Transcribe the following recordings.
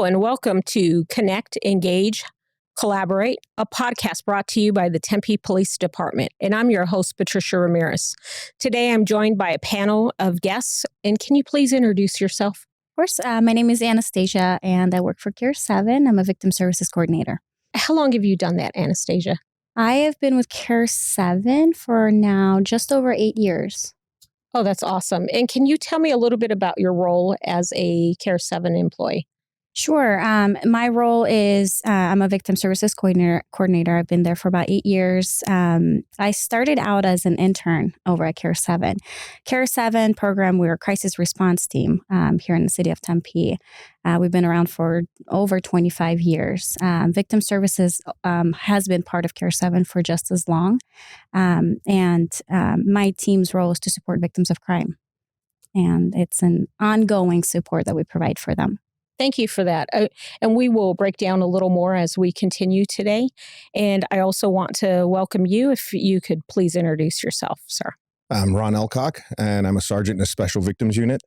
Hello and welcome to Connect, Engage, Collaborate, a podcast brought to you by the Tempe Police Department. And I'm your host, Patricia Ramirez. Today I'm joined by a panel of guests. And can you please introduce yourself? Of course. My name is Anastasia and I work for Care 7. I'm a victim services coordinator. How long have you done that, Anastasia? I have been with Care 7 for now just over 8 years. Oh, that's awesome. And can you tell me a little bit about your role as a Care 7 employee? Sure. My role is I'm a victim services coordinator. I've been there for about 8 years. I started out as an intern over at Care 7. Care 7 program, we're a crisis response team here in the City of Tempe. We've been around for over 25 years. Victim services has been part of Care 7 for just as long. My team's role is to support victims of crime. And it's an ongoing support that we provide for them. Thank you for that. And we will break down a little more as we continue today. And I also want to welcome you, if you could please introduce yourself, sir. I'm Ron Elcock, and I'm a sergeant in the Special Victims Unit.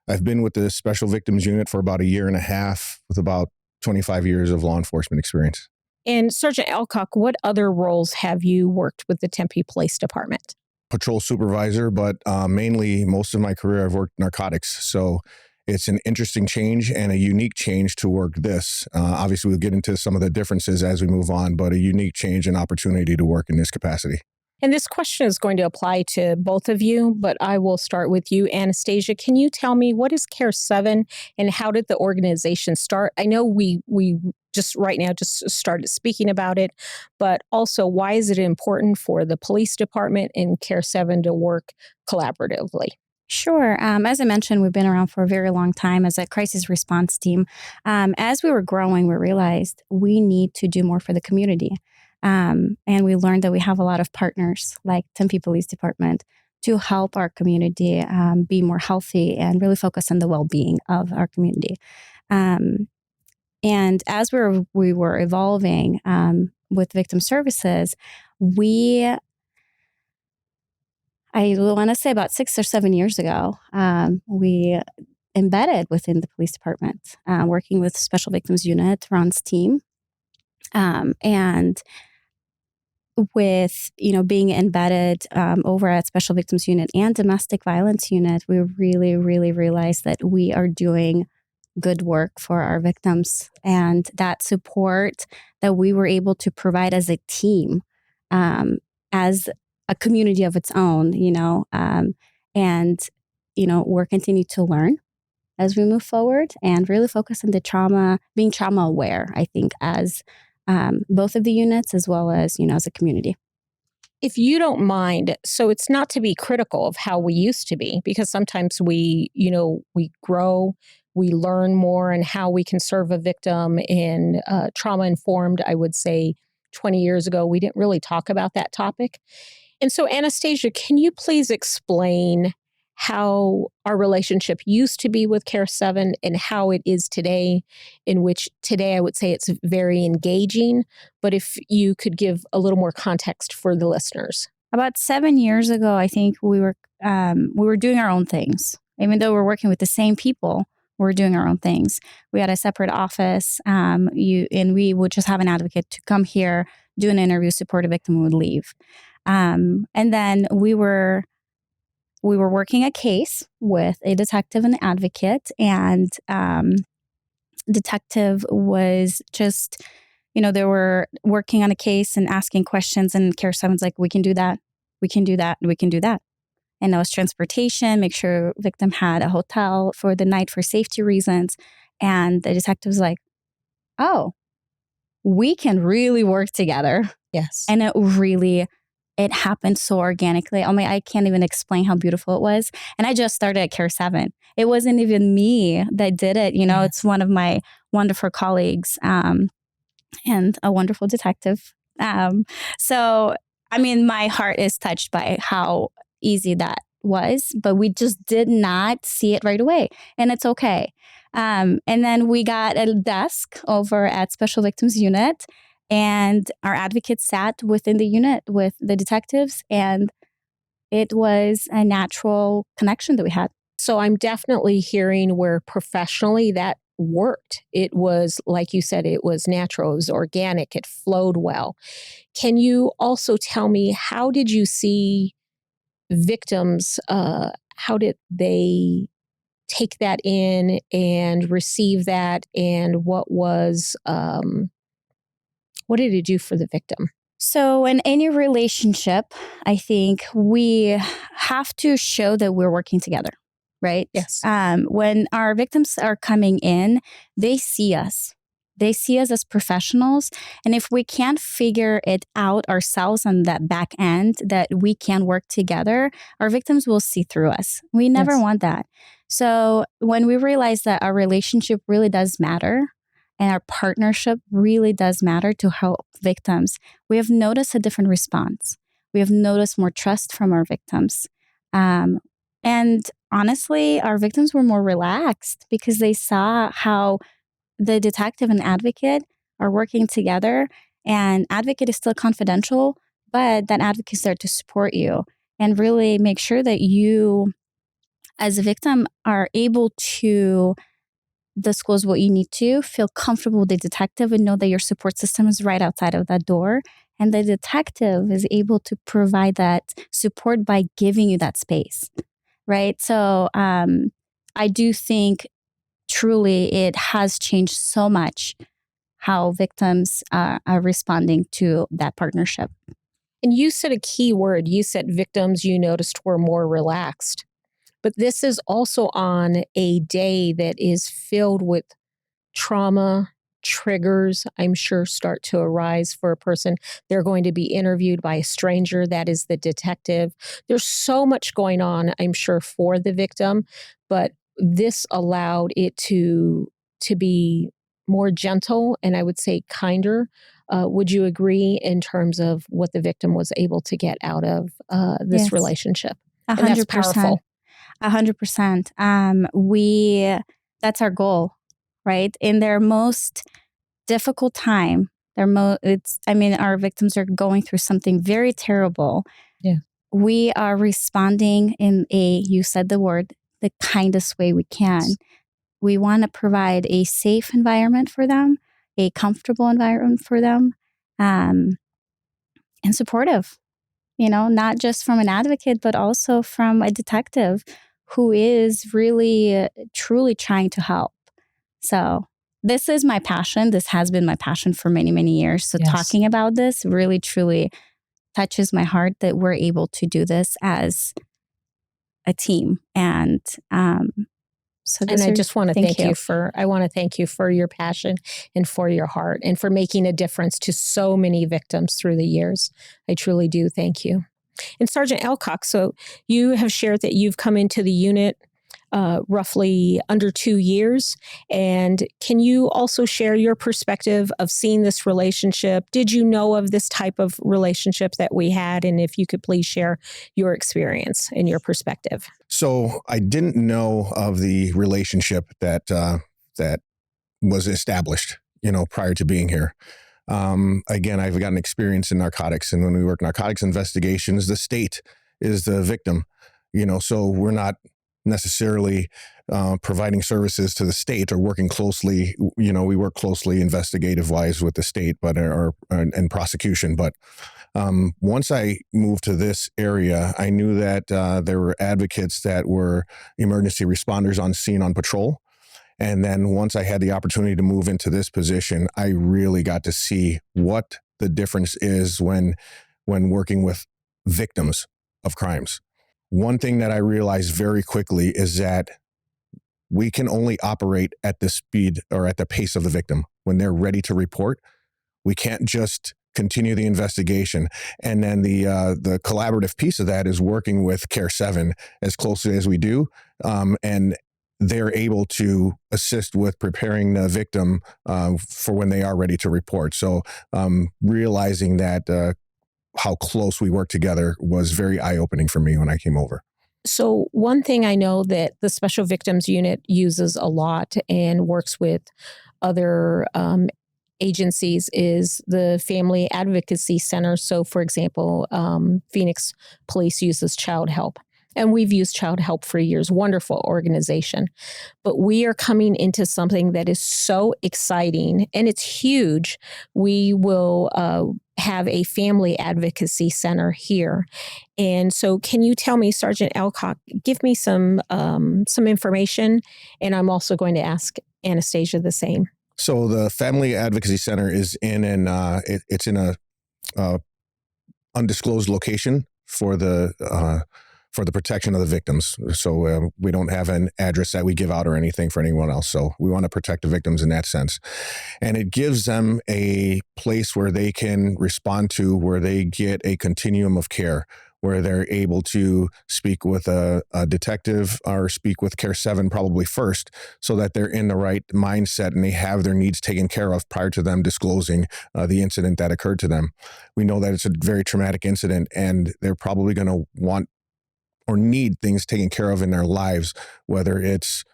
I've been with the Special Victims Unit for about a year and a half with about 25 years of law enforcement experience. And Sergeant Elcock, what other roles have you worked with the Tempe Police Department? Patrol supervisor, but mainly most of my career I've worked narcotics. So it's an interesting change and a unique change to work this. Obviously, we'll get into some of the differences as we move on, but a unique change and opportunity to work in this capacity. And this question is going to apply to both of you, but I will start with you. Anastasia, can you tell me what is Care 7 and how did the organization start? I know we just right now just started speaking about it, but also why is it important for the police department and Care 7 to work collaboratively? Sure. As I mentioned, we've been around for a very long time as a crisis response team. As we were growing, we realized we need to do more for the community. And we learned that we have a lot of partners like Tempe Police Department to help our community be more healthy and really focus on the well-being of our community. And as we were evolving with victim services, I want to say about 6 or 7 years ago, we embedded within the police department, working with Special Victims Unit, Ron's team. And with, being embedded over at Special Victims Unit and Domestic Violence Unit, we really, really realized that we are doing good work for our victims. And that support that we were able to provide as a team, as a community of its own, we're continuing to learn as we move forward and really focus on the trauma, being trauma aware, I think, as both of the units as well as, as a community. If you don't mind, so it's not to be critical of how we used to be, because sometimes we grow, we learn more and how we can serve a victim in trauma-informed, I would say 20 years ago, we didn't really talk about that topic. And so, Anastasia, can you please explain how our relationship used to be with Care 7 and how it is today, in which today I would say it's very engaging, but if you could give a little more context for the listeners. About 7 years ago, I think we were doing our own things. Even though we're working with the same people, we're doing our own things. We had a separate office, and we would just have an advocate to come here, do an interview, support a victim, and would leave. And then we were working a case with a detective and advocate, and detective was just, they were working on a case and asking questions, and Care 7's like, we can do that, we can do that, we can do that. And that was transportation, make sure victim had a hotel for the night for safety reasons. And the detective was like, oh, we can really work together. Yes. And it happened so organically. Oh my, I can't even explain how beautiful it was. And I just started at Care 7. It wasn't even me that did it. Yes. It's one of my wonderful colleagues and a wonderful detective. So, my heart is touched by how easy that was, but we just did not see it right away. And it's okay. And then we got a desk over at Special Victims Unit, and our advocates sat within the unit with the detectives, and it was a natural connection that we had. So I'm definitely hearing where professionally that worked. It was, like you said, it was natural, it was organic, it flowed well. Can you also tell me, how did you see victims, how did they take that in and receive that? And what did it do for the victim? So, in any relationship, I think we have to show that we're working together, right? Yes. When our victims are coming in, they see us. They see us as professionals. And if we can't figure it out ourselves on that back end, that we can work together, our victims will see through us. We never Yes. want that. So, when we realize that our relationship really does matter, and our partnership really does matter to help victims, we have noticed a different response. We have noticed more trust from our victims. And honestly, our victims were more relaxed because they saw how the detective and advocate are working together. And advocate is still confidential, but that advocate is there to support you and really make sure that you, as a victim, are able to disclose what you need to, feel comfortable with the detective, and know that your support system is right outside of that door. And the detective is able to provide that support by giving you that space, right? So I do think truly it has changed so much how victims are responding to that partnership. And you said a key word. You said victims you noticed were more relaxed. But this is also on a day that is filled with trauma, triggers, I'm sure, start to arise for a person. They're going to be interviewed by a stranger, that is the detective. There's so much going on, I'm sure, for the victim, but this allowed it to be more gentle and, I would say, kinder. Would you agree in terms of what the victim was able to get out of this Yes, relationship? And that's 100%. powerful. 100%. That's our goal, right? In their most difficult time, our victims are going through something very terrible. Yeah. We are responding in you said the word, the kindest way we can. We want to provide a safe environment for them, a comfortable environment for them, um, and supportive, not just from an advocate, but also from a detective who is really, truly trying to help. So, this is my passion. This has been my passion for many, many years. So, Yes. talking about this really, truly touches my heart that we're able to do this as a team. And so, And this I is, just want to thank thank you. you for I want to thank you for your passion and for your heart and for making a difference to so many victims through the years. I truly do thank you. And Sergeant Elcock, so you have shared that you've come into the unit roughly under 2 years. And can you also share your perspective of seeing this relationship? Did you know of this type of relationship that we had? And if you could please share your experience and your perspective. So I didn't know of the relationship that was established, prior to being here. Again, I've got an experience in narcotics, and when we work narcotics investigations, the state is the victim. So we're not necessarily providing services to the state or working closely. We work closely investigative wise with the state, but and prosecution. But once I moved to this area, I knew that there were advocates that were emergency responders on scene on patrol. And then once I had the opportunity to move into this position, I really got to see what the difference is when working with victims of crimes. One thing that I realized very quickly is that we can only operate at the speed or at the pace of the victim. When they're ready to report, we can't just continue the investigation. And then the collaborative piece of that is working with Care 7 as closely as we do. And they're able to assist with preparing the victim for when they are ready to report. So realizing that how close we work together was very eye-opening for me when I came over. So, one thing I know that the Special Victims Unit uses a lot and works with other agencies is the Family Advocacy Center. So, for example, Phoenix Police uses Child Help. And we've used Child Help for years, wonderful organization. But we are coming into something that is so exciting and it's huge. We will have a family advocacy center here. And so can you tell me, Sergeant Elcock, give me some information, and I'm also going to ask Anastasia the same. So the Family Advocacy Center is in it's in a undisclosed location for the protection of the victims. So we don't have an address that we give out or anything for anyone else. So we want to protect the victims in that sense. And it gives them a place where they can respond to, where they get a continuum of care, where they're able to speak with a detective or speak with Care 7 probably first, so that they're in the right mindset and they have their needs taken care of prior to them disclosing the incident that occurred to them. We know that it's a very traumatic incident, and they're probably going to want or need things taken care of in their lives, whether it's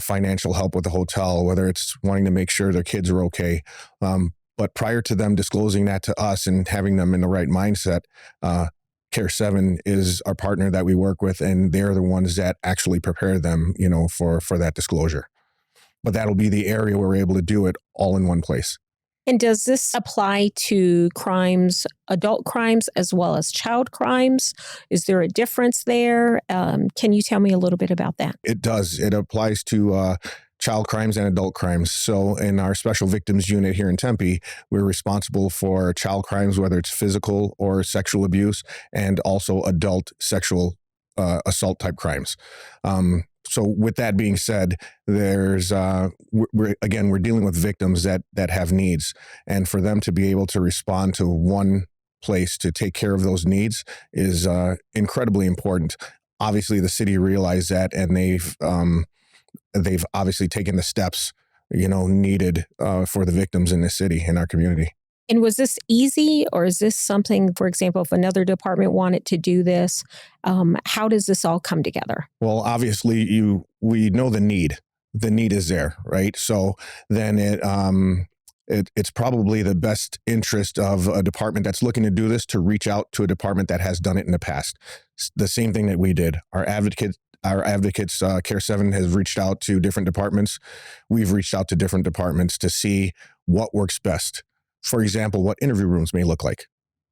financial help with the hotel, whether it's wanting to make sure their kids are okay. But prior to them disclosing that to us and having them in the right mindset, Care 7 is our partner that we work with, and they're the ones that actually prepare them, for that disclosure. But that'll be the area where we're able to do it all in one place. And does this apply to crimes, adult crimes, as well as child crimes? Is there a difference there? Can you tell me a little bit about that? It does. It applies to child crimes and adult crimes. So in our special victims unit here in Tempe, we're responsible for child crimes, whether it's physical or sexual abuse, and also adult sexual assault type crimes. So with that being said, there's we're dealing with victims that have needs, and for them to be able to respond to one place to take care of those needs is incredibly important. Obviously, the city realized that, and they've obviously taken the steps needed for the victims in the city, in our community. And was this easy, or is this something, for example, if another department wanted to do this, how does this all come together? Well, obviously, we know the need. The need is there, right? So then it's probably the best interest of a department that's looking to do this to reach out to a department that has done it in the past. The same thing that we did. Our advocates, Care 7 has reached out to different departments. We've reached out to different departments to see what works best. For example, what interview rooms may look like.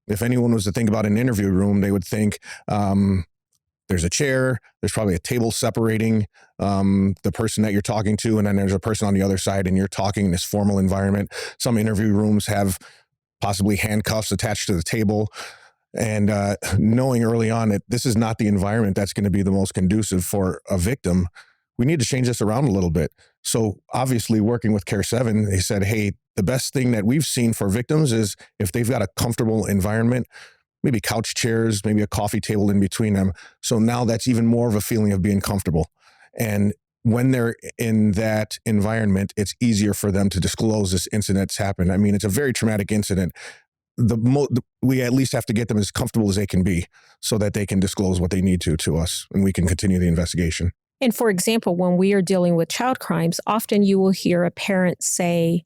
If anyone was to think about an interview room, they would think there's a chair, there's probably a table separating the person that you're talking to, and then there's a person on the other side, and you're talking in this formal environment. Some interview rooms have possibly handcuffs attached to the table. And knowing early on that this is not the environment that's going to be the most conducive for a victim, we need to change this around a little bit. So obviously, working with Care 7, they said, hey, the best thing that we've seen for victims is if they've got a comfortable environment, maybe couch chairs, maybe a coffee table in between them. So now that's even more of a feeling of being comfortable. And when they're in that environment, it's easier for them to disclose this incident that's happened. I mean, it's a very traumatic incident. We at least have to get them as comfortable as they can be so that they can disclose what they need to us, and we can continue the investigation. And for example, when we are dealing with child crimes, often you will hear a parent say,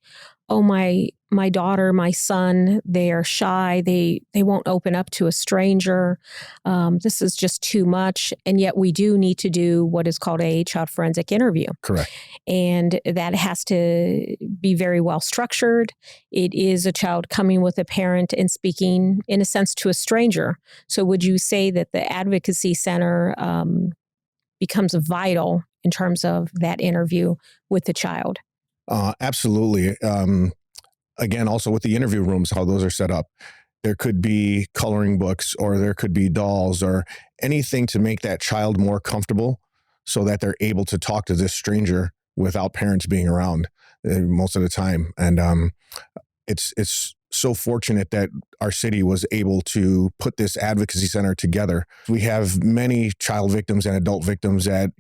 oh, my daughter, my son, they are shy. They won't open up to a stranger. This is just too much. And yet we do need to do what is called a child forensic interview. Correct. And that has to be very well structured. It is a child coming with a parent and speaking, in a sense, to a stranger. So would you say that the advocacy center becomes vital in terms of that interview with the child? Absolutely. Again, also with the interview rooms, how those are set up, there could be coloring books, or there could be dolls, or anything to make that child more comfortable so that they're able to talk to this stranger without parents being around most of the time. And it's so fortunate that our city was able to put this advocacy center together. We have many child victims and adult victims that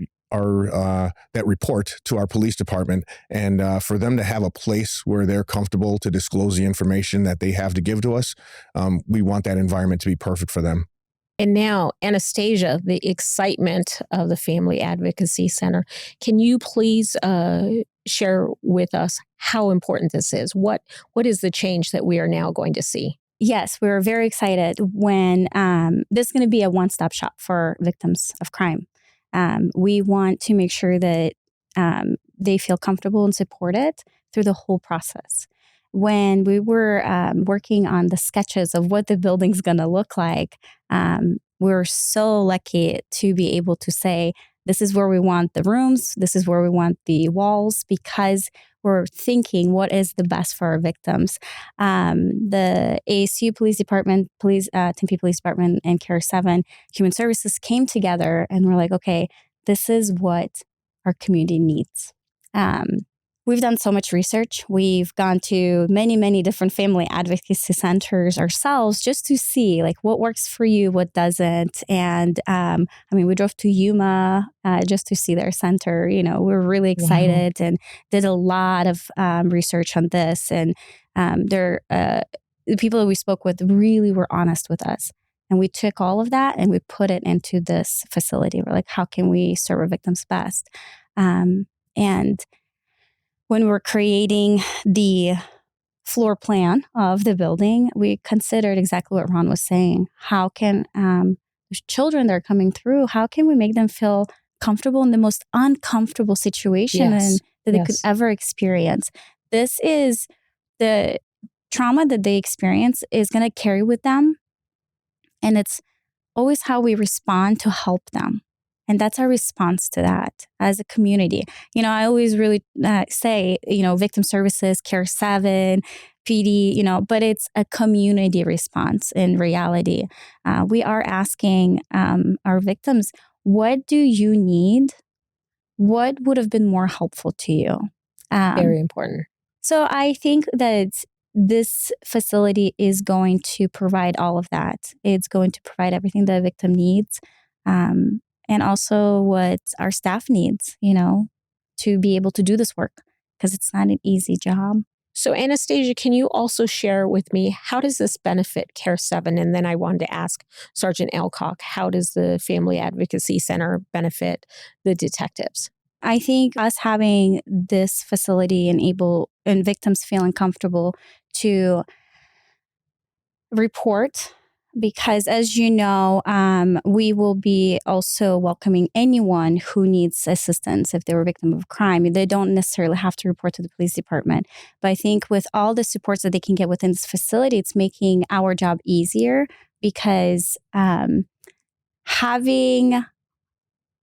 report to our police department, and for them to have a place where they're comfortable to disclose the information that they have to give to us, we want that environment to be perfect for them. And now, Anastasia, the excitement of the Family Advocacy Center, can you please share with us how important this is? What is the change that we are now going to see? yes, we were very excited when this is going to be a one-stop shop for victims of crime. We want to make sure that they feel comfortable and supported through the whole process. When we were working on the sketches of what the building's going to look like, we were so lucky to be able to say, this is where we want the rooms, this is where we want the walls, because we're thinking what is the best for our victims. The ASU Police Department, Tempe Police Department, and Care 7 Human Services came together and we're like, okay, this is what our community needs. We've done so much research. We've gone to many, many different family advocacy centers ourselves just to see like what works for you, what doesn't. And we drove to Yuma just to see their center. You know, we were really excited and did a lot of research on this. And the people that we spoke with really were honest with us. And we took all of that and we put it into this facility. We're like, how can we serve our victims best? And when we're creating the floor plan of the building, we considered exactly what Ron was saying. How can children that are coming through, how can we make them feel comfortable in the most uncomfortable situation that they could ever experience? This is the trauma that they experience is going to carry with them. And it's always how we respond to help them. And that's our response to that as a community. You know, I always really say, victim services, Care 7, PD, but it's a community response in reality. We are asking our victims, what do you need? What would have been more helpful to you? Very important. So I think that this facility is going to provide all of that. It's going to provide everything the victim needs. And also what our staff needs, to be able to do this work, because it's not an easy job. So Anastasia, can you also share with me, how does this benefit Care 7? And then I wanted to ask Sergeant Elcock, how does the Family Advocacy Center benefit the detectives? I think us having this facility and victims feeling comfortable to report, because as you know, we will be also welcoming anyone who needs assistance if they were a victim of crime. They don't necessarily have to report to the police department. But I think with all the supports that they can get within this facility, it's making our job easier, because having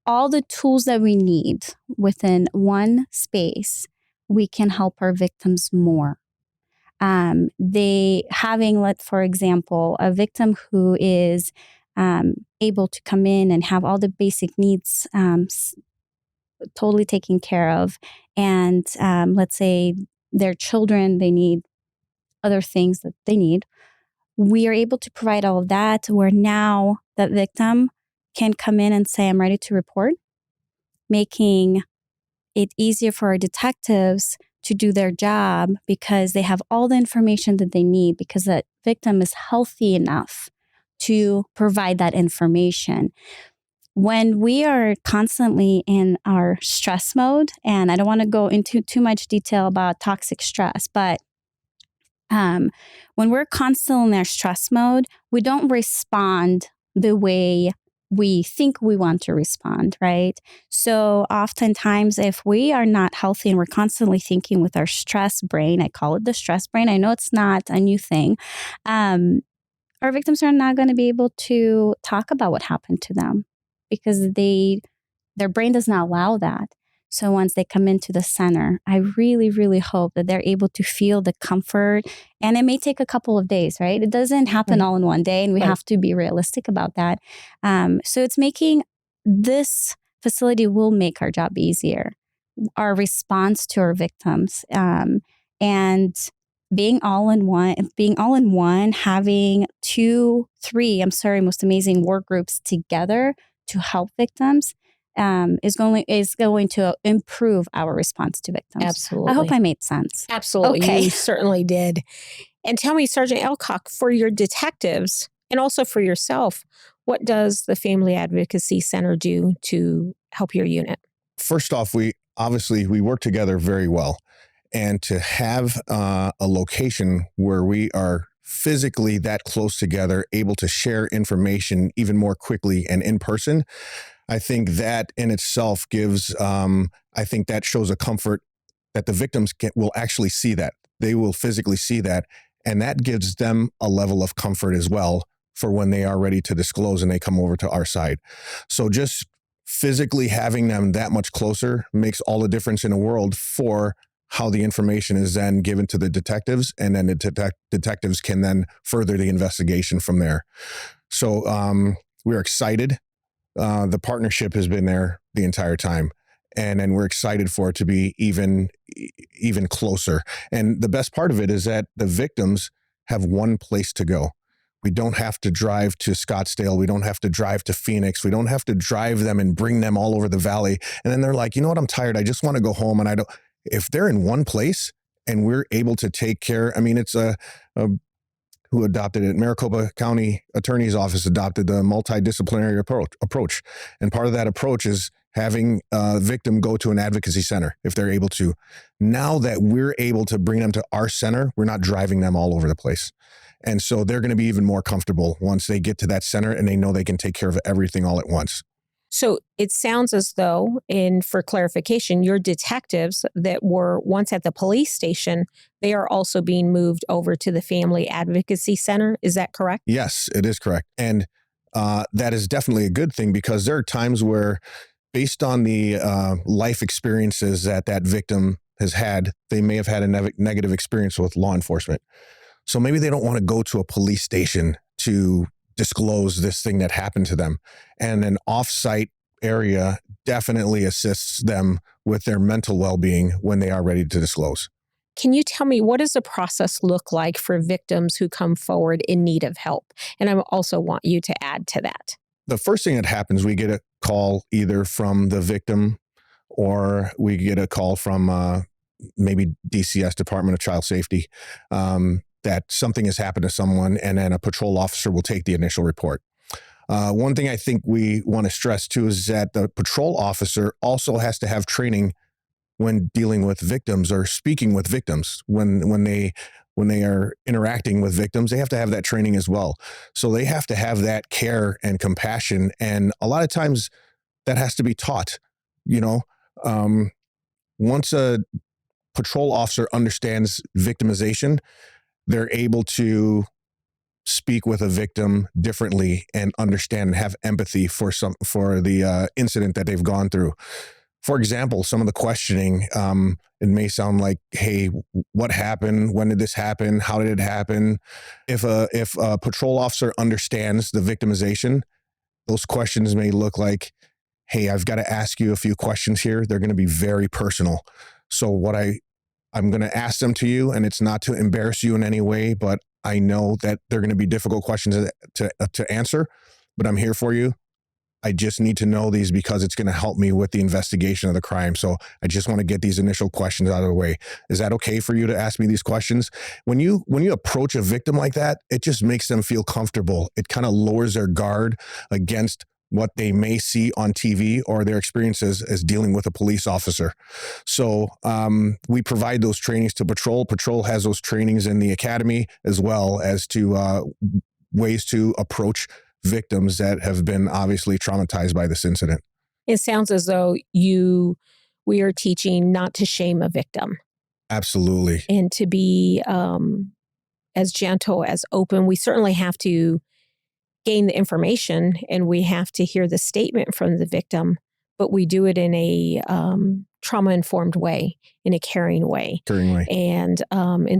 all the tools that we need within one space, we can help our victims more. For example, a victim who is able to come in and have all the basic needs totally taken care of, and let's say their children, they need other things that they need. We are able to provide all of that, where now that victim can come in and say, I'm ready to report, making it easier for our detectives to do their job, because they have all the information that they need, because that victim is healthy enough to provide that information. When we are constantly in our stress mode, and I don't want to go into too much detail about toxic stress, but when we're constantly in our stress mode, we don't respond the way we think we want to respond, right? So oftentimes, if we are not healthy and we're constantly thinking with our stress brain, I call it the stress brain. I know it's not a new thing. Our victims are not going to be able to talk about what happened to them, because their brain does not allow that. So once they come into the center, I really, really hope that they're able to feel the comfort. And it may take a couple of days, right? It doesn't happen all in one day, and we have to be realistic about that. So it's making this facility will make our job easier, our response to our victims, and being all in one, having 2, 3, most amazing work groups together to help victims. Is going to improve our response to victims. Absolutely. I hope I made sense. Absolutely. Okay. You certainly did. And tell me, Sergeant Elcock, for your detectives and also for yourself, what does the Family Advocacy Center do to help your unit? First off, we work together very well. And to have a location where we are physically that close together, able to share information even more quickly and in person, I think that in itself gives, I think that shows a comfort that the victims will actually see that. They will physically see that. And that gives them a level of comfort as well for when they are ready to disclose and they come over to our side. So just physically having them that much closer makes all the difference in the world for how the information is then given to the detectives, and then the detectives can then further the investigation from there. So we're excited. The partnership has been there the entire time, and then we're excited for it to be even closer. And the best part of it is that the victims have one place to go. We don't have to drive to Scottsdale. We don't have to drive to Phoenix. We don't have to drive them and bring them all over the valley. And then they're like, you know what, I'm tired. I just want to go home. And I don't. If they're in one place and we're able to take care, I mean, it's who adopted it? Maricopa County Attorney's Office adopted the multidisciplinary approach. And part of that approach is having a victim go to an advocacy center if they're able to. Now that we're able to bring them to our center, we're not driving them all over the place. And so they're going to be even more comfortable once they get to that center and they know they can take care of everything all at once. So it sounds as though, and for clarification, your detectives that were once at the police station, they are also being moved over to the Family Advocacy Center. Is that correct? Yes, it is correct. And that is definitely a good thing, because there are times where, based on the life experiences that victim has had, they may have had a negative experience with law enforcement. So maybe they don't want to go to a police station to disclose this thing that happened to them. And an off-site area definitely assists them with their mental well-being when they are ready to disclose. Can you tell me, what does the process look like for victims who come forward in need of help? And I also want you to add to that. The first thing that happens, we get a call either from the victim, or we get a call from maybe DCS, Department of Child Safety, that something has happened to someone, and then a patrol officer will take the initial report. One thing I think we want to stress too is that the patrol officer also has to have training when dealing with victims or speaking with victims. When they are interacting with victims, they have to have that training as well. So they have to have that care and compassion, and a lot of times that has to be taught. Once a patrol officer understands victimization, they're able to speak with a victim differently and understand and have empathy for the incident that they've gone through. For example, some of the questioning, it may sound like, hey, what happened? When did this happen? How did it happen? If a patrol officer understands the victimization, those questions may look like, hey, I've got to ask you a few questions here. They're going to be very personal. So what I'm going to ask them to you, and it's not to embarrass you in any way, but I know that they're going to be difficult questions to answer, but I'm here for you. I just need to know these because it's going to help me with the investigation of the crime. So I just want to get these initial questions out of the way. Is that okay for you to ask me these questions? When you approach a victim like that, it just makes them feel comfortable. It kind of lowers their guard against what they may see on TV or their experiences as dealing with a police officer. So we provide those trainings to patrol. Patrol has those trainings in the academy, as well as to ways to approach victims that have been obviously traumatized by this incident. It sounds as though we are teaching not to shame a victim. Absolutely. And to be as gentle, as open. We certainly have to gain the information and we have to hear the statement from the victim, but we do it in a trauma-informed way, in a caring way. And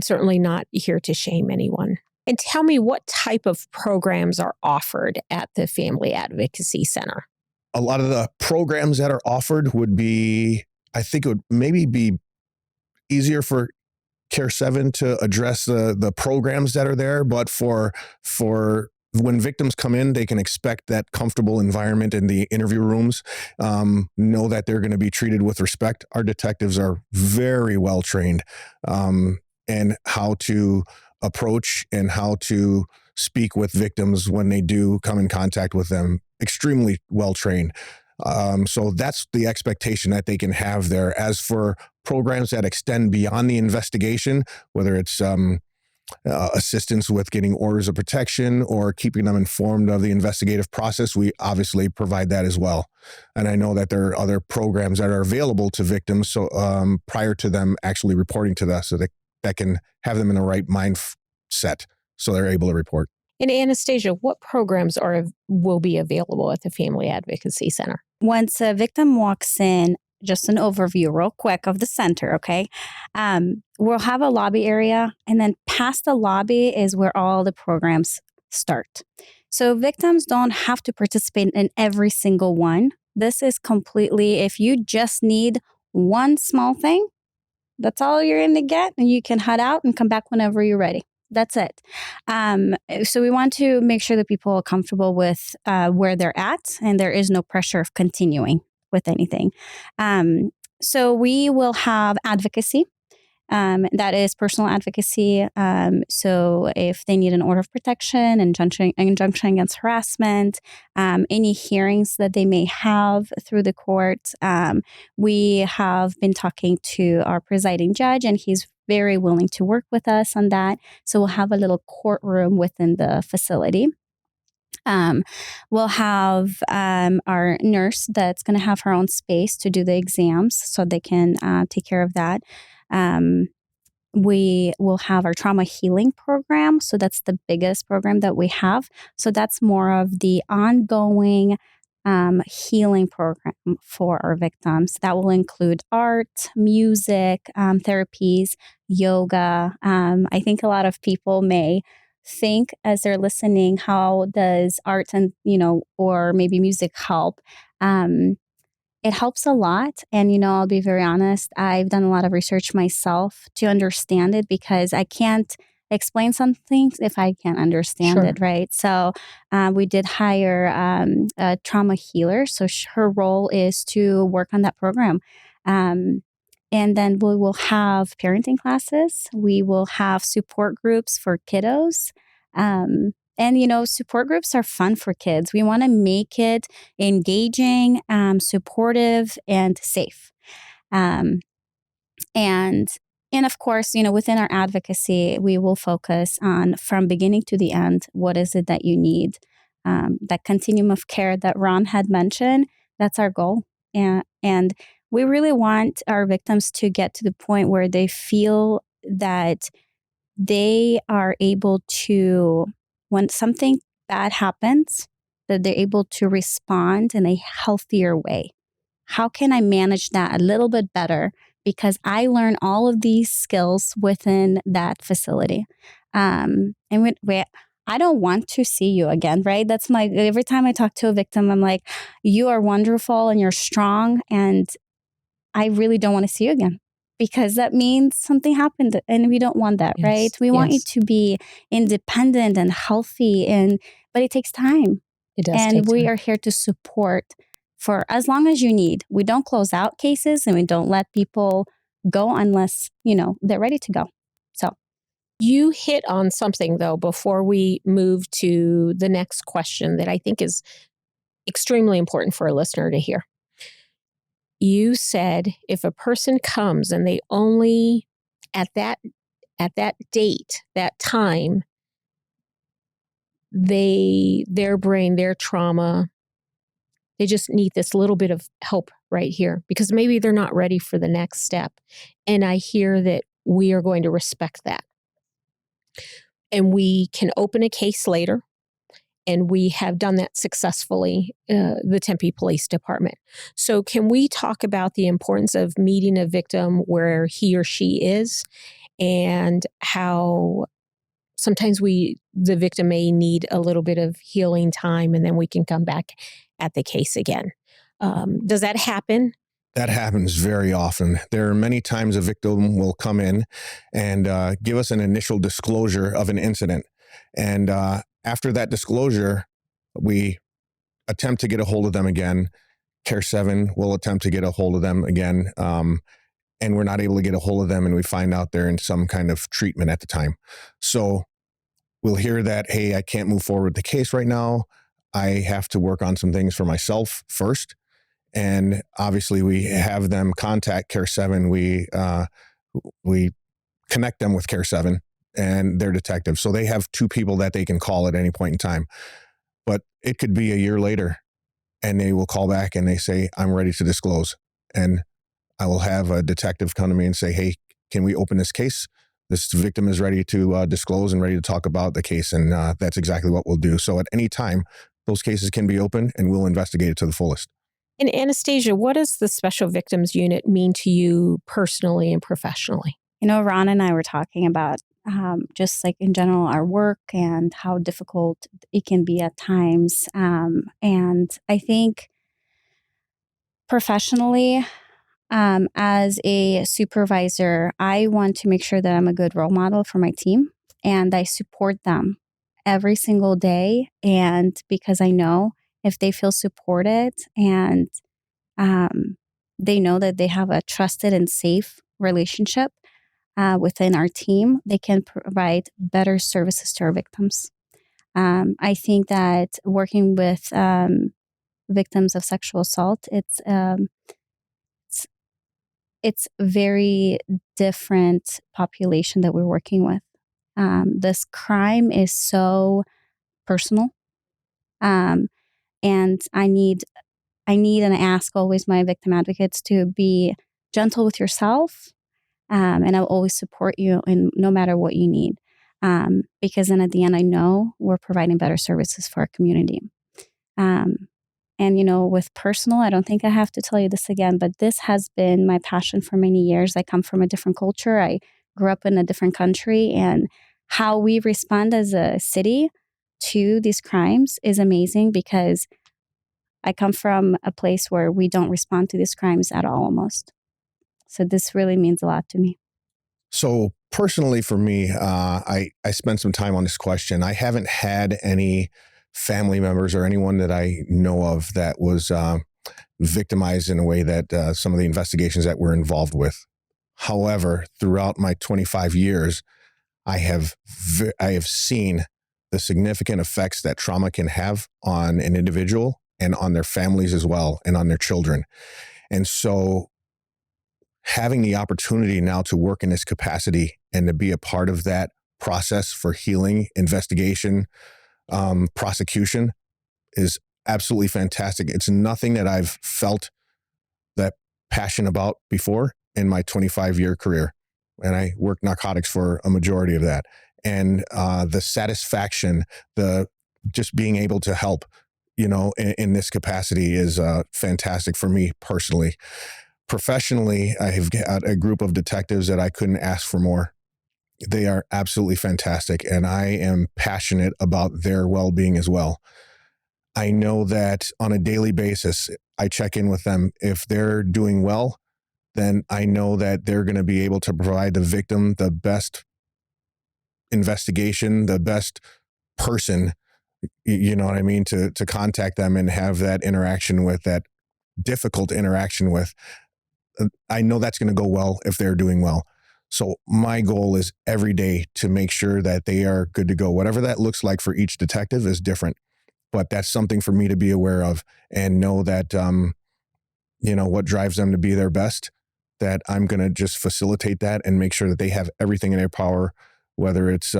certainly not here to shame anyone. And tell me, what type of programs are offered at the Family Advocacy Center? A lot of the programs that are offered would be, I think it would maybe be easier for Care 7 to address the programs that are there, but for when victims come in, they can expect that comfortable environment in the interview rooms, know that they're going to be treated with respect. Our detectives are very well trained in how to approach and how to speak with victims when they do come in contact with them. Extremely well trained. So that's the expectation that they can have there. As for programs that extend beyond the investigation, whether it's assistance with getting orders of protection or keeping them informed of the investigative process, we obviously provide that as well. And I know that there are other programs that are available to victims, so prior to them actually reporting to us, so that can have them in the right mindset so they're able to report. And Anastasia, what programs will be available at the Family Advocacy Center? Once a victim walks in, just an overview real quick of the center, okay? We'll have a lobby area, and then past the lobby is where all the programs start. So victims don't have to participate in every single one. This is completely, if you just need one small thing, that's all you're going to get, and you can head out and come back whenever you're ready. That's it. So we want to make sure that people are comfortable with where they're at, and there is no pressure of continuing with anything. So we will have advocacy. That is personal advocacy. So if they need an order of protection, injunction against harassment, any hearings that they may have through the court, we have been talking to our presiding judge, and he's very willing to work with us on that. So we'll have a little courtroom within the facility. We'll have our nurse that's going to have her own space to do the exams, so they can take care of that. We will have our trauma healing program. So that's the biggest program that we have. So that's more of the ongoing healing program for our victims. That will include art, music, therapies, yoga. I think a lot of people may think as they're listening, how does art and, or maybe music help? It helps a lot. And, I'll be very honest, I've done a lot of research myself to understand it, because I can't explain some things if I can't understand it, right? So we did hire a trauma healer. So her role is to work on that program. And then we will have parenting classes. We will have support groups for kiddos. And, support groups are fun for kids. We want to make it engaging, supportive, and safe. And of course, within our advocacy, we will focus on, from beginning to the end, what is it that you need? That continuum of care that Ron had mentioned, that's our goal. And we really want our victims to get to the point where they feel that they are able to, when something bad happens, that they're able to respond in a healthier way. How can I manage that a little bit better? Because I learn all of these skills within that facility. And I don't want to see you again, right? That's every time I talk to a victim, I'm like, you are wonderful and you're strong, and I really don't want to see you again, because that means something happened, and we don't want that, right? We want you to be independent and healthy, but it takes time. It does and take we time. are here to support for as long as you need. We don't close out cases, and we don't let people go unless, they're ready to go. So you hit on something, though, before we move to the next question that I think is extremely important for a listener to hear. You said if a person comes and they only at that date, that time, their brain, their trauma, they just need this little bit of help right here, because maybe they're not ready for the next step. And I hear that we are going to respect that. And we can open a case later. And we have done that successfully, the Tempe Police Department. So can we talk about the importance of meeting a victim where he or she is, and how sometimes the victim may need a little bit of healing time, and then we can come back at the case again. Does that happen? That happens very often. There are many times a victim will come in and give us an initial disclosure of an incident. And after that disclosure, we attempt to get a hold of them again. Care 7 will attempt to get a hold of them again. And we're not able to get a hold of them, and we find out they're in some kind of treatment at the time. So we'll hear that, hey, I can't move forward with the case right now. I have to work on some things for myself first. And obviously we have them contact Care 7. We connect them with Care 7 and their detective. So they have two people that they can call at any point in time. But it could be a year later and they will call back and they say, I'm ready to disclose. And I will have a detective come to me and say, hey, can we open this case? This victim is ready to disclose and ready to talk about the case. And that's exactly what we'll do. So at any time, those cases can be opened and we'll investigate it to the fullest. And Anastasia, what does the Special Victims Unit mean to you personally and professionally? Ron and I were talking about just like in general our work and how difficult it can be at times. And I think professionally, as a supervisor, I want to make sure that I'm a good role model for my team and I support them every single day. And because I know if they feel supported and they know that they have a trusted and safe relationship within our team, they can provide better services to our victims. I think that working with victims of sexual assault, it's very different population that we're working with. This crime is so personal, um, and I need and ask always my victim advocates to be gentle with yourself, and I'll always support you in no matter what you need, because then at the end I know we're providing better services for our community. Um, and, with personal, I don't think I have to tell you this again, but this has been my passion for many years. I come from a different culture. I grew up in a different country, and how we respond as a city to these crimes is amazing because I come from a place where we don't respond to these crimes at all almost. So this really means a lot to me. So personally for me, I spent some time on this question. I haven't had any family members or anyone that I know of that was victimized in a way that some of the investigations that we're involved with. However, throughout my 25 years, I have seen the significant effects that trauma can have on an individual and on their families as well, and on their children. And so having the opportunity now to work in this capacity and to be a part of that process for healing, investigation, prosecution is absolutely fantastic. It's nothing that I've felt that passion about before in my 25-year career. And I worked narcotics for a majority of that. And the satisfaction, the just being able to help, in this capacity is fantastic for me personally. Professionally, I have got a group of detectives that I couldn't ask for more. They are absolutely fantastic, and I am passionate about their well-being as well. I know that on a daily basis, I check in with them. If they're doing well, then I know that they're going to be able to provide the victim the best investigation, the best person, you know what I mean, to contact them and have that interaction with, that difficult interaction with. I know that's going to go well if they're doing well. So my goal is every day to make sure that they are good to go. Whatever that looks like for each detective is different, but that's something for me to be aware of and know that, what drives them to be their best, that I'm going to just facilitate that and make sure that they have everything in their power, whether it's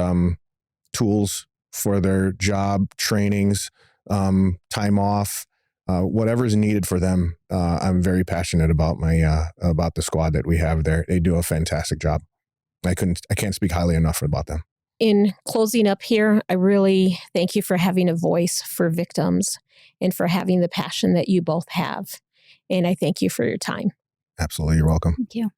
tools for their job, trainings, time off, whatever is needed for them. I'm very passionate about about the squad that we have there. They do a fantastic job. I can't speak highly enough about them. In closing up here, I really thank you for having a voice for victims and for having the passion that you both have. And I thank you for your time. Absolutely. You're welcome. Thank you.